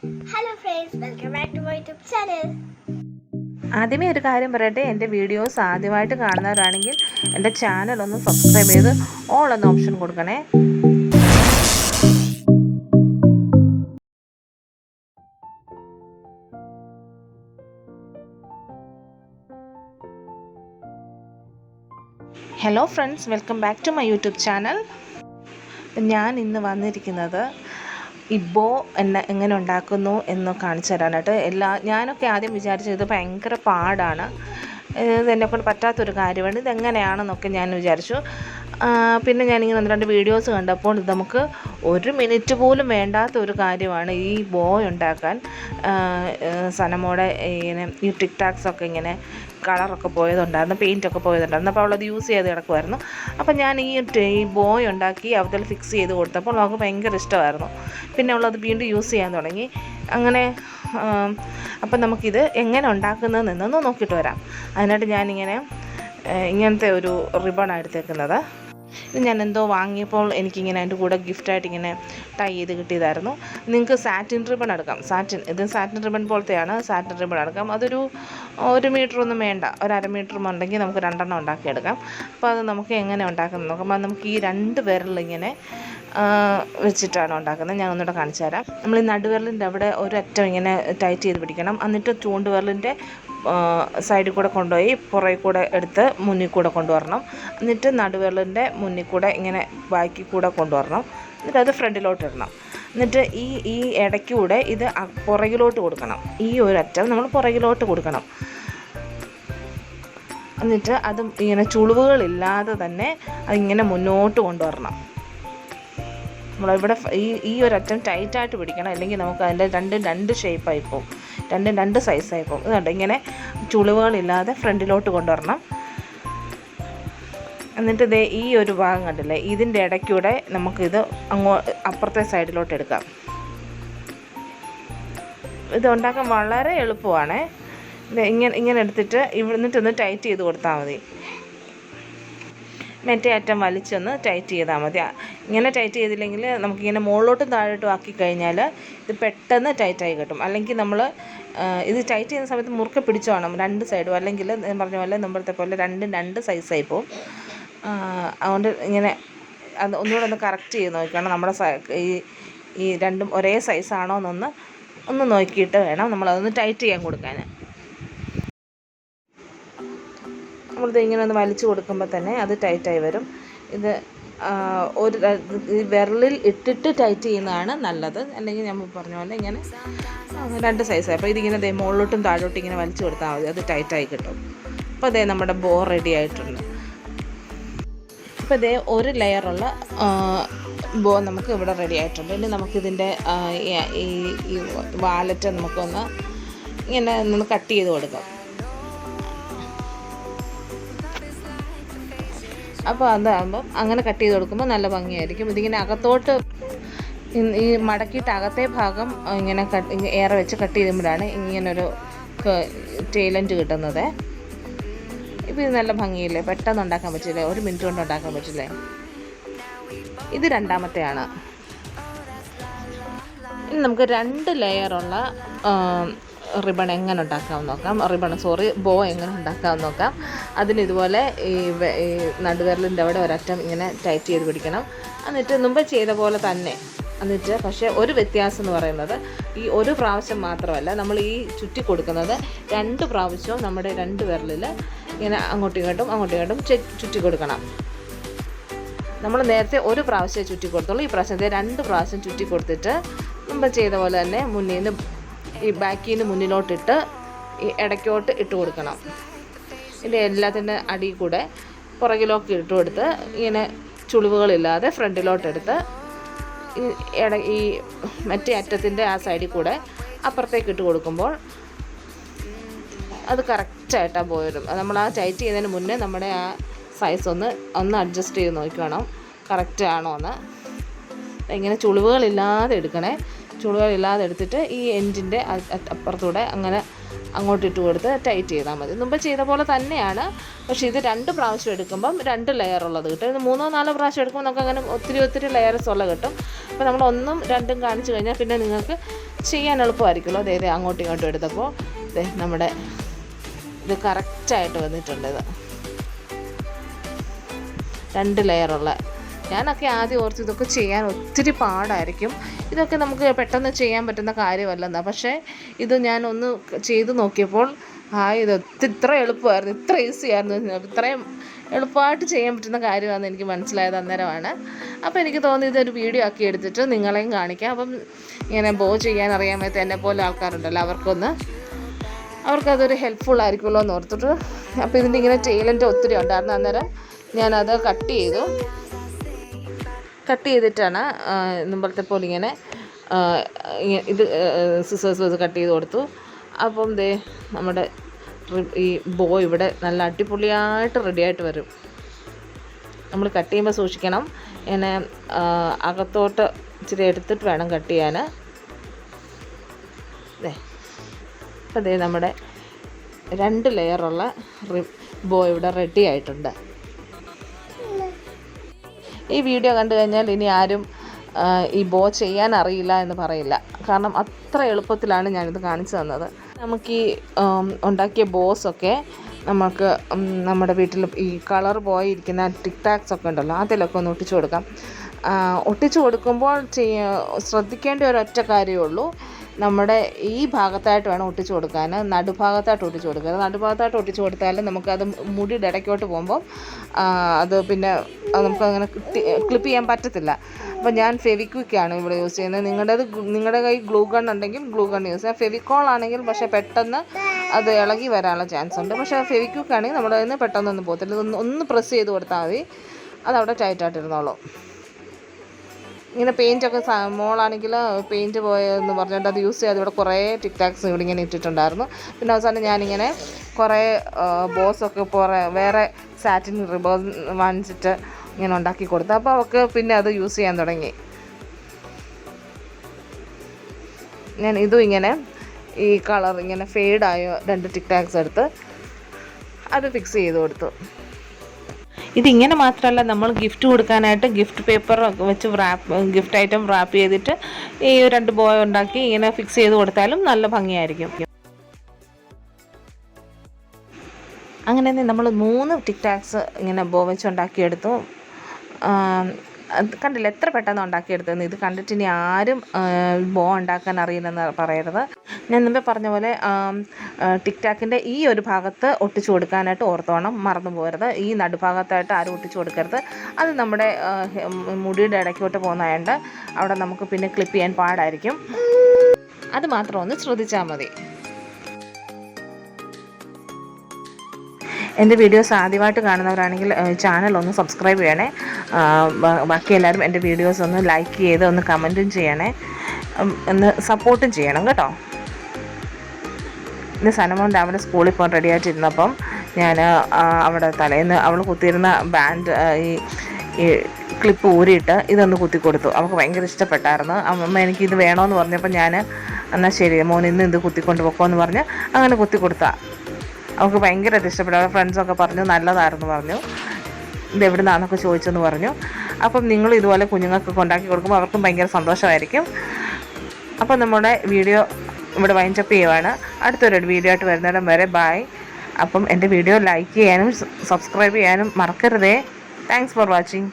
Hello friends, welcome back to my YouTube channel. ആദ്യമേ ഒരു കാര്യം പറയട്ടെ, എൻ്റെ വീഡിയോസ് ആദ്യമായിട്ട് കാണുന്നവരാണെങ്കിൽ എൻ്റെ ചാനൽ ഒന്ന് സബ്സ്ക്രൈബ് ചെയ്ത് ഓൾ എന്ന ഓപ്ഷൻ കൊടുക്കണേ. Hello friends, welcome back to my YouTube channel. ഞാൻ ഇന്ന് വന്നിരിക്കുന്നത് ബോ എങ്ങനെ ഉണ്ടാക്കുന്നു എന്ന് കാണിച്ചു തരാനായിട്ട്. ഞാനൊക്കെ ആദ്യം വിചാരിച്ചത് ഇത് ഭയങ്കര പാടാണ്, ഇത് എന്നെക്കൊണ്ട് പറ്റാത്തൊരു കാര്യമാണ്, ഇതെങ്ങനെയാണെന്നൊക്കെ ഞാൻ വിചാരിച്ചു. പിന്നെ ഞാനിങ്ങനെ 1-2 വീഡിയോസ് കണ്ടപ്പോൾ ഇത് നമുക്ക് 1 മിനിറ്റ് പോലും വേണ്ടാത്ത ഒരു കാര്യമാണ് ഈ ബോ ഉണ്ടാക്കാൻ. സനമോടെ ഇങ്ങനെ ഈ ടിക്ടാക്സൊക്കെ ഇങ്ങനെ കളറൊക്കെ പോയതുണ്ടായിരുന്നു, പെയിൻറ്റൊക്കെ പോയതുണ്ടായിരുന്നു. അപ്പോൾ അവളത് യൂസ് ചെയ്ത് കിടക്കുമായിരുന്നു. അപ്പോൾ ഞാൻ ഈ ബോയ് ഉണ്ടാക്കി അവത്തിൽ ഫിക്സ് ചെയ്ത് കൊടുത്തപ്പോൾ അവൾക്ക് ഭയങ്കര ഇഷ്ടമായിരുന്നു. പിന്നെ അവളത് വീണ്ടും യൂസ് ചെയ്യാൻ തുടങ്ങി. അങ്ങനെ അപ്പം നമുക്കിത് എങ്ങനെ ഉണ്ടാക്കുന്നതെന്നൊന്ന് നോക്കിയിട്ട് വരാം. അതിനായിട്ട് ഞാനിങ്ങനെ ഇങ്ങനത്തെ ഒരു റിബണാണ് എടുത്തേക്കുന്നത്. ഇത് ഞാൻ എന്തോ വാങ്ങിയപ്പോൾ എനിക്കിങ്ങനെ അതിൻ്റെ കൂടെ ഗിഫ്റ്റായിട്ട് ഇങ്ങനെ ടൈ ചെയ്ത് കിട്ടിയതായിരുന്നു. നിങ്ങൾക്ക് സാറ്റിൻ റിബൺ എടുക്കാം. ഇത് സാറ്റിൻ റിബൺ പോലത്തെയാണ്. സാറ്റിൻ റിബൺ എടുക്കാം. അതൊരു 1 മീറ്ററൊന്നും വേണ്ട, ഒരു 1/2 മീറ്റർ ഉണ്ടെങ്കിൽ നമുക്ക് 2 ഉണ്ടാക്കിയെടുക്കാം. അപ്പോൾ അത് നമുക്ക് എങ്ങനെ ഉണ്ടാക്കുന്നത് നോക്കുമ്പോൾ നമുക്ക് ഈ 2 വിരലിങ്ങനെ വെച്ചിട്ടാണ് ഉണ്ടാക്കുന്നത്. ഞാൻ ഒന്നുകൂടെ കാണിച്ചു തരാം. നമ്മൾ ഈ നടുവിരലിൻ്റെ അവിടെ ഒരറ്റം ഇങ്ങനെ ടൈറ്റ് ചെയ്ത് പിടിക്കണം. എന്നിട്ട് ചൂണ്ടുവിരലിൻ്റെ സൈഡിൽ കൂടെ കൊണ്ടുപോയി പുറകിൽ കൂടെ എടുത്ത് മുന്നിൽ കൂടെ കൊണ്ടുവരണം. എന്നിട്ട് നടുവിരലിൻ്റെ മുന്നിൽ കൂടെ ഇങ്ങനെ ബാക്കിൽ കൂടെ കൊണ്ടുവരണം. എന്നിട്ട് അത് ഫ്രണ്ടിലോട്ട് ഇടണം. എന്നിട്ട് ഈ ഇടയ്ക്കൂടെ ഇത് പുറകിലോട്ട് കൊടുക്കണം. ഈ ഒരറ്റം നമ്മൾ പുറകിലോട്ട് കൊടുക്കണം. എന്നിട്ട് അത് ഇങ്ങനെ ചുളിവുകളില്ലാതെ തന്നെ അതിങ്ങനെ മുന്നോട്ട് കൊണ്ടുവരണം. നമ്മളിവിടെ ഈ ഒരറ്റം ടൈറ്റായിട്ട് പിടിക്കണം, അല്ലെങ്കിൽ നമുക്ക് അതിൻ്റെ 2 ഷേപ്പായി പോകും, 2 സൈസായി പോകും. ഇതുണ്ട്, ഇങ്ങനെ ചുളിവുകളില്ലാതെ ഫ്രണ്ടിലോട്ട് കൊണ്ടുവരണം. എന്നിട്ട് ഇതേ ഈ ഒരു ഭാഗം കണ്ടില്ലേ, ഇതിൻ്റെ ഇടയ്ക്കൂടെ നമുക്കിത് അപ്പുറത്തെ സൈഡിലോട്ട് എടുക്കാം. ഇത് ഉണ്ടാക്കാൻ വളരെ എളുപ്പമാണ്. ഇത് ഇങ്ങനെ എടുത്തിട്ട് എന്നിട്ടൊന്ന് ടൈറ്റ് ചെയ്ത് കൊടുത്താൽ മതി. മറ്റേ അറ്റം വലിച്ചൊന്ന് ടൈറ്റ് ചെയ്താൽ മതി. ഇങ്ങനെ ടൈറ്റ് ചെയ്തില്ലെങ്കിൽ നമുക്കിങ്ങനെ മുകളിലോട്ടും താഴോട്ടും ആക്കി കഴിഞ്ഞാൽ ഇത് പെട്ടെന്ന് ടൈറ്റായി കിട്ടും. അല്ലെങ്കിൽ നമ്മൾ ഇത് ടൈറ്റ് ചെയ്യുന്ന സമയത്ത് മുറുക്കെ പിടിച്ചു വേണം 2 സൈഡും, അല്ലെങ്കിൽ ഞാൻ പറഞ്ഞ പോലെ മുമ്പത്തെ പോലെ 2 സൈസായി പോവും. അതുകൊണ്ട് ഇങ്ങനെ അത് ഒന്നുകൂടെ ഒന്ന് കറക്റ്റ് ചെയ്ത് നോക്കണം. നമ്മുടെ ഈ 2 ഒരേ സൈസാണോ ഒന്ന് നോക്കിയിട്ട് വേണം നമ്മളതൊന്ന് ടൈറ്റ് ചെയ്യാൻ കൊടുക്കാൻ. നമ്മളിത് ഇങ്ങനെ ഒന്ന് വലിച്ചു കൊടുക്കുമ്പോൾ തന്നെ അത് ടൈറ്റായി വരും. ഇത് വിരലിൽ ഇട്ടിട്ട് ടൈറ്റ് ചെയ്യുന്നതാണ് നല്ലത്. അല്ലെങ്കിൽ നമ്മൾ പറഞ്ഞ പോലെ ഇങ്ങനെ 2 സൈസായി. അപ്പോൾ ഇതിങ്ങനെ മുകളിലോട്ടും താഴോട്ടും ഇങ്ങനെ വലിച്ചു കൊടുത്താൽ മതി, അത് ടൈറ്റായി കിട്ടും. അപ്പോൾ അതേ നമ്മുടെ ബോ റെഡി ആയിട്ടുണ്ട്. അപ്പോൾ ഇതേ 1 ലെയറുള്ള ബോ നമുക്ക് ഇവിടെ റെഡി ആയിട്ടുണ്ട്. ഇനി നമുക്കിതിൻ്റെ ഈ വാലറ്റ് നമുക്കൊന്ന് ഇങ്ങനെ കട്ട് ചെയ്ത് കൊടുക്കാം. അപ്പോൾ അതാകുമ്പം അങ്ങനെ കട്ട് ചെയ്ത് കൊടുക്കുമ്പോൾ നല്ല ഭംഗിയായിരിക്കും. ഇതിങ്ങനെ അകത്തോട്ട് ഈ മടക്കിയിട്ട് അകത്തെ ഭാഗം ഇങ്ങനെ ഏറെ വെച്ച് കട്ട് ചെയ്യുമ്പോഴാണ് ഇങ്ങനൊരു ടൈലൻറ്റ് കിട്ടുന്നത്. ഇപ്പോൾ ഇത് നല്ല ഭംഗിയില്ലേ, പെട്ടെന്ന് ഉണ്ടാക്കാൻ പറ്റില്ലേ, 1 മിനിറ്റ് കൊണ്ട് ഉണ്ടാക്കാൻ പറ്റില്ലേ. ഇത് 2ാമത്തെയാണ്. ഇനി നമുക്ക് 2 ലെയറുള്ള റിബൺ എങ്ങനെ ഉണ്ടാക്കാമെന്ന് നോക്കാം. ബോ എങ്ങനെ ഉണ്ടാക്കാമെന്ന് നോക്കാം. അതിനിതുപോലെ ഈ നടുവിരലിൻ്റെ അവിടെ ഒരറ്റം ഇങ്ങനെ ടൈറ്റ് ചെയ്ത് പിടിക്കണം. എന്നിട്ട് മുമ്പ് ചെയ്ത പോലെ തന്നെ. എന്നിട്ട് പക്ഷേ ഒരു വ്യത്യാസം എന്ന് പറയുന്നത്, ഈ 1 പ്രാവശ്യം മാത്രമല്ല, നമ്മൾ ഈ ചുറ്റി കൊടുക്കുന്നത് 2 പ്രാവശ്യവും നമ്മുടെ 2 വിരലിൽ ഇങ്ങനെ അങ്ങോട്ടും ഇങ്ങോട്ടും ചുറ്റി കൊടുക്കണം. നമ്മൾ നേരത്തെ 1 പ്രാവശ്യമേ ചുറ്റി കൊടുത്തുള്ളൂ. ഈ പ്രാവശ്യത്തെ 2 പ്രാവശ്യം ചുറ്റി കൊടുത്തിട്ട് മുമ്പ് ചെയ്ത പോലെ തന്നെ മുന്നിൽ നിന്ന് ഈ ബാക്കിൽ നിന്ന് മുന്നിലോട്ടിട്ട് ഈ ഇടയ്ക്കോട്ട് ഇട്ട് കൊടുക്കണം. ഇതിൻ്റെ എല്ലാത്തിൻ്റെ അടിയിൽ കൂടെ പുറകിലോട്ട് ഇട്ട് കൊടുത്ത് ഇങ്ങനെ ചുളിവുകളില്ലാതെ ഫ്രണ്ടിലോട്ടെടുത്ത് ഈ മറ്റേ അറ്റത്തിൻ്റെ ആ സൈഡിൽ കൂടെ അപ്പുറത്തേക്ക് ഇട്ട് കൊടുക്കുമ്പോൾ അത് കറക്റ്റായിട്ടാണ് പോരും. നമ്മൾ ആ ടൈറ്റ് ചെയ്യുന്നതിന് മുന്നേ നമ്മുടെ ആ സൈസ് ഒന്ന് അഡ്ജസ്റ്റ് ചെയ്ത് നോക്കണം, കറക്റ്റ് ആണോ എന്ന്. ഇങ്ങനെ ചുളിവുകളില്ലാതെ എടുക്കണേ. ചുളിവുകളില്ലാതെ എടുത്തിട്ട് ഈ എൻഡിൻ്റെ അപ്പുറത്തൂടെ അങ്ങനെ അങ്ങോട്ടിട്ട് കൊടുത്ത് ടൈറ്റ് ചെയ്താൽ മതി. മുമ്പ് ചെയ്ത പോലെ തന്നെയാണ്, പക്ഷേ ഇത് 2 പ്രാവശ്യം എടുക്കുമ്പം 2 ലെയർ ഉള്ളത് കിട്ടും. ഇത് 3-4 പ്രാവശ്യം എടുക്കുമ്പോൾ നമുക്ക് അങ്ങനെ ഒത്തിരി ലെയേഴ്സ് ഉള്ള കിട്ടും. അപ്പോൾ നമ്മൾ 1ഉം 2ഉം കാണിച്ചു കഴിഞ്ഞാൽ പിന്നെ നിങ്ങൾക്ക് ചെയ്യാൻ എളുപ്പമായിരിക്കുമല്ലോ. അതായത് അങ്ങോട്ടും ഇങ്ങോട്ടും എടുത്തപ്പോൾ നമ്മുടെ ഇത് കറക്റ്റായിട്ട് വന്നിട്ടുണ്ട്. ഇത് 2 ലെയറുള്ള. ഞാനൊക്കെ ആദ്യം ഓർത്ത് ഇതൊക്കെ ചെയ്യാൻ ഒത്തിരി പാടായിരിക്കും, ഇതൊക്കെ നമുക്ക് പെട്ടെന്ന് ചെയ്യാൻ പറ്റുന്ന കാര്യമല്ലെന്നാണ്. പക്ഷേ ഇത് ഞാനൊന്ന് ചെയ്ത് നോക്കിയപ്പോൾ ഇത് ഇത്ര എളുപ്പമായിരുന്നു, ഇത്ര ഈസി ആയിരുന്നു, ഇത്രയും എളുപ്പമായിട്ട് ചെയ്യാൻ പറ്റുന്ന കാര്യമാണെന്ന് എനിക്ക് മനസ്സിലായത് അന്നേരമാണ്. അപ്പോൾ എനിക്ക് തോന്നി ഇതൊരു വീഡിയോ ആക്കി എടുത്തിട്ട് നിങ്ങളെയും കാണിക്കാം. അപ്പം ഇങ്ങനെ ബോ ചെയ്യാൻ അറിയാൻ പറ്റാത്ത എന്നെ പോലെ ആൾക്കാരുണ്ടല്ലോ, അവർക്കതൊരു ഹെൽപ്ഫുൾ ആയിരിക്കുമല്ലോ എന്ന് ഓർത്തിട്ട്. അപ്പോൾ ഇതിൻ്റെ ഇങ്ങനെ ടെയിലൻ്റ് ഒത്തിരി ഉണ്ടായിരുന്നു. അന്നേരം ഞാനത് കട്ട് ചെയ്തിട്ടാണ് മുമ്പത്തെ പോലെ ഇങ്ങനെ ഇത് സിസേഴ്സ് വെച്ച് കട്ട് ചെയ്ത് കൊടുത്തു. അപ്പം നമ്മുടെ ഈ ബോ ഇവിടെ നല്ല അടിപൊളിയായിട്ട് റെഡിയായിട്ട് വരും. നമ്മൾ കട്ട് ചെയ്യുമ്പോൾ സൂക്ഷിക്കണം, ഇങ്ങനെ അകത്തോട്ട് ഇച്ചിരി എടുത്തിട്ട് വേണം കട്ട് ചെയ്യാൻ. അപ്പം നമ്മുടെ 2 ലെയറുള്ള ബോ ഇവിടെ റെഡി ആയിട്ടുണ്ട്. ഈ വീഡിയോ കണ്ടു കഴിഞ്ഞാൽ ഇനി ആരും ഈ ബോ ചെയ്യാൻ അറിയില്ല എന്ന് പറയില്ല, കാരണം അത്ര എളുപ്പത്തിലാണ് ഞാനിത് കാണിച്ചു തന്നത്. നമുക്ക് ഈ ഉണ്ടാക്കിയ ബോസൊക്കെ നമുക്ക് നമ്മുടെ വീട്ടിൽ ഈ കളർ പോയിരിക്കുന്ന ടിക് ടാക്സ് ഒക്കെ ഉണ്ടല്ലോ, അതിലൊക്കെ ഒന്ന് ഒട്ടിച്ചു കൊടുക്കാം. ഒട്ടിച്ചു കൊടുക്കുമ്പോൾ ശ്രദ്ധിക്കേണ്ട ഒരൊറ്റ കാര്യമേ ഉള്ളൂ, നമ്മുടെ ഈ ഭാഗത്തായിട്ട് വേണം ഒട്ടിച്ചു കൊടുക്കാൻ, നടുഭാഗത്തായിട്ട് ഒട്ടിച്ചു കൊടുക്കരുത്. നടുഭാഗത്തായിട്ട് ഒട്ടിച്ചു കൊടുത്താൽ നമുക്കത് മുടിയുടെ ഇടയ്ക്കോട്ട് പോകുമ്പോൾ അത് പിന്നെ നമുക്കങ്ങനെ ക്ലിപ്പ് ചെയ്യാൻ പറ്റത്തില്ല. അപ്പോൾ ഞാൻ ഫെവിക്വിക്കാണ് ഇവിടെ യൂസ് ചെയ്യുന്നത്. നിങ്ങളുടെ കയ്യിൽ ഗ്ലൂ ഗൺ ഉണ്ടെങ്കിൽ ഗ്ലൂ ഗൺ യൂസ് ചെയ്യാം. ഫെവിക്കോൾ ആണെങ്കിൽ പക്ഷേ പെട്ടെന്ന് അത് ഇളകി വരാനുള്ള ചാൻസ് ഉണ്ട്. പക്ഷേ ഫെവിക്വിക്ക് ആണെങ്കിൽ നമ്മുടെ കയ്യിൽ നിന്ന് പെട്ടെന്നൊന്നും പോകത്തില്ല. ഒന്ന് പ്രസ് ചെയ്ത് കൊടുത്താൽ മതി, അതവിടെ ടൈറ്റായിട്ടിരുന്നോളൂ. ഇങ്ങനെ പെയിൻറ്റൊക്കെ മോളാണെങ്കിൽ പെയിൻറ്റ് പോയെന്ന് പറഞ്ഞിട്ട് അത് യൂസ് ചെയ്ത് ഇവിടെ കുറേ ടിക് ടാക്സ് ഇവിടെ ഇങ്ങനെ ഇട്ടിട്ടുണ്ടായിരുന്നു. പിന്നെ അവസാനം ഞാനിങ്ങനെ കുറേ ബോസൊക്കെ വേറെ സാറ്റിൻ റിബൺ വാങ്ങിച്ചിട്ട് ഇങ്ങനെ ഉണ്ടാക്കി കൊടുത്തു. അപ്പോൾ അവൾക്ക് പിന്നെ അത് യൂസ് ചെയ്യാൻ തുടങ്ങി. ഞാൻ ഇതും ഇങ്ങനെ ഈ കളർ ഇങ്ങനെ ഫെയ്ഡായോ 2 ടിക് ടാക്സ് എടുത്ത് അത് ഫിക്സ് ചെയ്ത് കൊടുത്തു. ഇതിങ്ങനെ മാത്രമല്ല, നമ്മൾ ഗിഫ്റ്റ് കൊടുക്കാനായിട്ട് ഗിഫ്റ്റ് പേപ്പർ വെച്ച് ഗിഫ്റ്റ് ഐറ്റം റാപ്പ് ചെയ്തിട്ട് ഈ 2 ബോ ഉണ്ടാക്കി ഇങ്ങനെ ഫിക്സ് ചെയ്ത് കൊടുത്താലും നല്ല ഭംഗിയായിരിക്കും. അങ്ങനെ നമ്മൾ 3 ടിക് ടാക്സ് ഇങ്ങനെ ബോ വെച്ച് ഉണ്ടാക്കിയെടുത്തു. കണ്ടില്ല എത്ര പെട്ടെന്ന് ഉണ്ടാക്കിയെടുത്തതെന്ന്. ഇത് കണ്ടിട്ട് ഇനി ആരും ബോ ഉണ്ടാക്കാൻ അറിയില്ലെന്ന് പറയരുത്. ഞാൻ മുമ്പേ പറഞ്ഞ പോലെ ടിക് ടാക്കിൻ്റെ ഈ ഒരു ഭാഗത്ത് ഒട്ടിച്ചു കൊടുക്കാനായിട്ട് ഓർത്തോണം, മറന്നു പോകരുത്. ഈ നടുഭാഗത്തായിട്ട് ആരും ഒട്ടിച്ചു കൊടുക്കരുത്. അത് നമ്മുടെ മുടിയുടെ ഇടയ്ക്കോട്ട് പോകുന്നതായതുകൊണ്ട് അവിടെ നമുക്ക് പിന്നെ ക്ലിപ്പ് ചെയ്യാൻ പാടായിരിക്കും. അത് മാത്രം ഒന്ന് ശ്രദ്ധിച്ചാൽ മതി. എൻ്റെ വീഡിയോസ് ആദ്യമായിട്ട് കാണുന്നവരാണെങ്കിൽ ചാനൽ ഒന്ന് സബ്സ്ക്രൈബ് ചെയ്യണേ. ബാക്കി എല്ലാവരും എൻ്റെ വീഡിയോസ് ഒന്ന് ലൈക്ക് ചെയ്ത് ഒന്ന് കമൻറ്റും ചെയ്യണേ, ഒന്ന് സപ്പോർട്ടും ചെയ്യണം കേട്ടോ. ഇന്ന് സനമോൻ രാവിലെ സ്കൂളിൽ പോകാൻ റെഡി ആയിട്ടിരുന്നപ്പം ഞാൻ അവിടെ തലേന്ന് അവൾ കുത്തിയിരുന്ന ബാൻഡ് ഈ ക്ലിപ്പ് ഊരിയിട്ട് ഇതൊന്ന് കുത്തി കൊടുത്തു. അവൾക്ക് ഭയങ്കര ഇഷ്ടപ്പെട്ടായിരുന്നു. അമ്മ എനിക്കിത് വേണമെന്ന് പറഞ്ഞപ്പോൾ ഞാൻ എന്നാൽ ശരി മോൻ ഇന്ന് ഇത് കുത്തിക്കൊണ്ട് പോക്കോന്ന് പറഞ്ഞ് അങ്ങനെ കുത്തി കൊടുത്താൽ അവൾക്ക് ഭയങ്കരമായിട്ട് ഇഷ്ടപ്പെട്ടു. അവരുടെ ഫ്രണ്ട്സൊക്കെ പറഞ്ഞു നല്ലതായിരുന്നു പറഞ്ഞു, ഇതെവിടെ നിന്നാണെന്നൊക്കെ ചോദിച്ചെന്ന് പറഞ്ഞു. അപ്പം നിങ്ങൾ ഇതുപോലെ കുഞ്ഞുങ്ങൾക്കൊക്കെ ഉണ്ടാക്കി കൊടുക്കുമ്പോൾ അവർക്കും ഭയങ്കര സന്തോഷമായിരിക്കും. അപ്പം നമ്മുടെ വീഡിയോ ഇവിടെ വൈൻഡപ്പ് ചെയ്യുവാണ്. അടുത്തൊരു വീഡിയോ ആയിട്ട് വരുന്നിടം വരെ ബൈ. അപ്പം എൻ്റെ വീഡിയോ ലൈക്ക് ചെയ്യാനും സബ്സ്ക്രൈബ് ചെയ്യാനും മറക്കരുതേ. Thanks for watching.